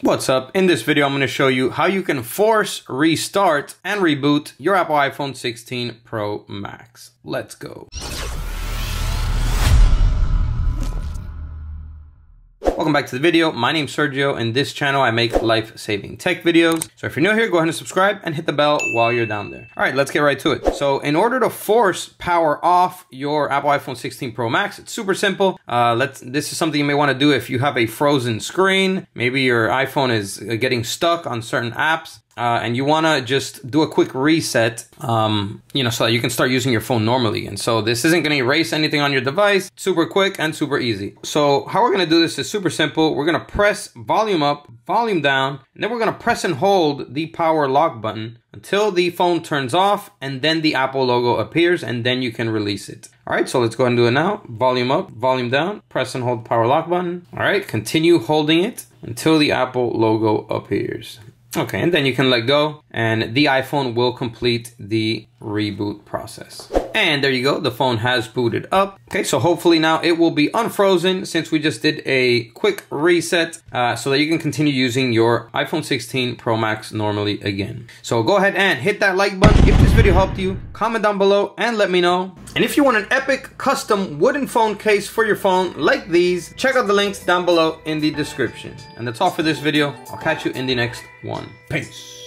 What's up? In this video, I'm going to show you how you can force restart and reboot your Apple iPhone 16 Pro Max. Let's go. Welcome back to the video. My name's Sergio. In this channel, I make life-saving tech videos. So if you're new here, go ahead and subscribe and hit the bell while you're down there. All right, let's get right to it. So in order to force power off your Apple iPhone 16 Pro Max, it's super simple. This is something you may want to do if you have a frozen screen. Maybe your iPhone is getting stuck on certain apps. And you want to just do a quick reset, so that you can start using your phone normally. And so this isn't going to erase anything on your device. Super quick and super easy. So how we're going to do this is super simple. We're going to press volume up, volume down, and then we're going to press and hold the power lock button until the phone turns off, and then the Apple logo appears, and then you can release it. All right, so let's go ahead and do it now. Volume up, volume down, press and hold the power lock button. All right, continue holding it until the Apple logo appears. Okay, and then you can let go and the iPhone will complete the reboot process. And there you go, the phone has booted up. Okay, so hopefully now it will be unfrozen since we just did a quick reset so that you can continue using your iPhone 16 Pro Max normally again. So go ahead and hit that like button if this video helped you. Comment down below and let me know. And if you want an epic custom wooden phone case for your phone like these, check out the links down below in the description. And that's all for this video. I'll catch you in the next one. Peace.